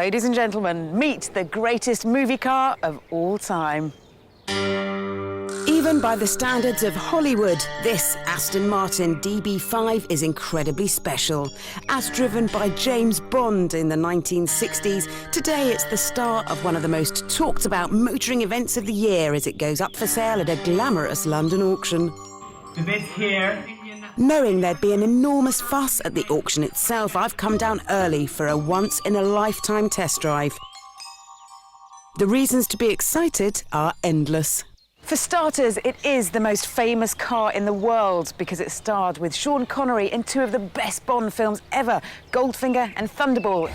ladies and gentlemen, meet the greatest movie car of all time. Even by the standards of Hollywood, this Aston Martin DB5 is incredibly special. As driven by James Bond in the 1960s, today it's the star of one of the most talked about motoring events of the year as it goes up for sale at a glamorous London auction. The bit here. Knowing there'd be an enormous fuss at the auction itself, I've come down early for a once-in-a-lifetime test drive. The reasons to be excited are endless. For starters, it is the most famous car in the world because it starred with Sean Connery in two of the best Bond films ever, Goldfinger and Thunderball.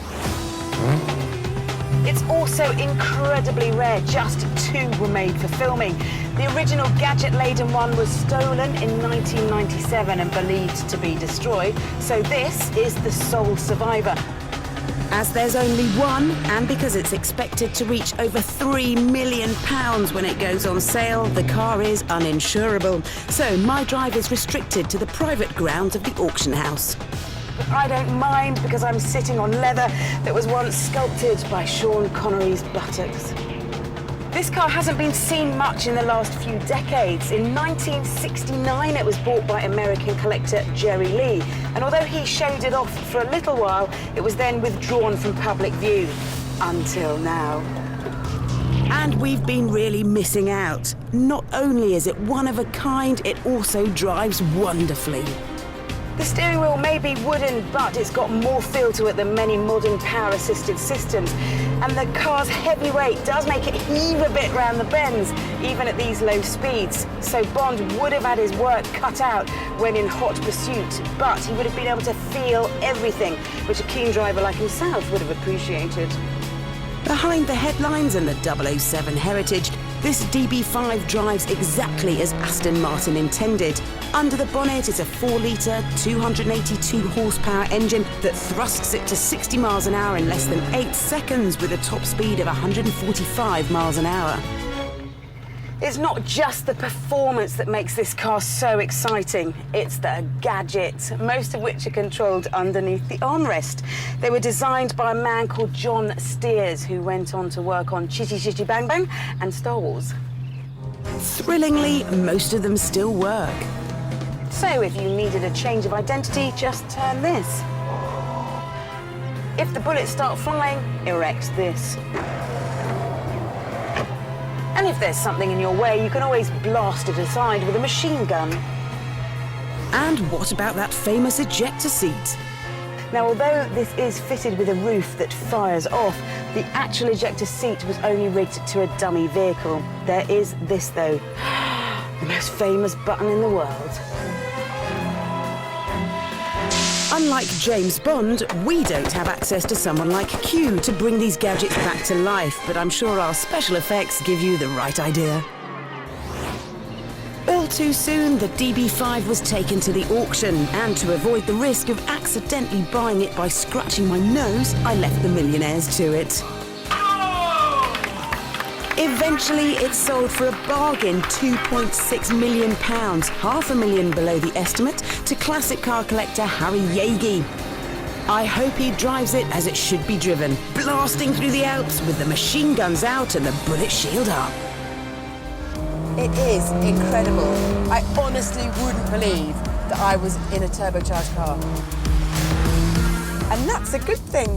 It's also incredibly rare. Just two were made for filming. The original gadget-laden one was stolen in 1997 and believed to be destroyed, so this is the sole survivor. As there's only one, and because it's expected to reach over £3 million when it goes on sale, the car is uninsurable. So my drive is restricted to the private grounds of the auction house. But I don't mind because I'm sitting on leather that was once sculpted by Sean Connery's buttocks. This car hasn't been seen much in the last few decades. In 1969, it was bought by American collector Jerry Lee, and although he showed it off for a little while, it was then withdrawn from public view. Until now. And we've been really missing out. Not only is it one of a kind, it also drives wonderfully. The steering wheel may be wooden, but it's got more feel to it than many modern power-assisted systems. And the car's heavy weight does make it heave a bit round the bends, even at these low speeds. So Bond would have had his work cut out when in hot pursuit, but he would have been able to feel everything, which a keen driver like himself would have appreciated. Behind the headlines and the 007 heritage, this DB5 drives exactly as Aston Martin intended. Under the bonnet is a 4-litre, 282-horsepower engine that thrusts it to 60 miles an hour in less than 8 seconds with a top speed of 145 miles an hour. It's not just the performance that makes this car so exciting, it's the gadgets, most of which are controlled underneath the armrest. They were designed by a man called John Steers, who went on to work on Chitty Chitty Bang Bang and Star Wars. Thrillingly, most of them still work. So if you needed a change of identity, just turn this. If the bullets start flying, erect this. And if there's something in your way, you can always blast it aside with a machine gun. And what about that famous ejector seat? Now, although this is fitted with a roof that fires off, the actual ejector seat was only rigged to a dummy vehicle. There is this, though, the most famous button in the world. Unlike James Bond, we don't have access to someone like Q to bring these gadgets back to life, but I'm sure our special effects give you the right idea. All too soon, the DB5 was taken to the auction, and to avoid the risk of accidentally buying it by scratching my nose, I left the millionaires to it. Eventually, it sold for a bargain, £2.6 million, £500,000 below the estimate, to classic car collector Harry Yeagy. I hope he drives it as it should be driven, blasting through the Alps with the machine guns out and the bullet shield up. It is incredible. I honestly wouldn't believe that I was in a turbocharged car. And that's a good thing.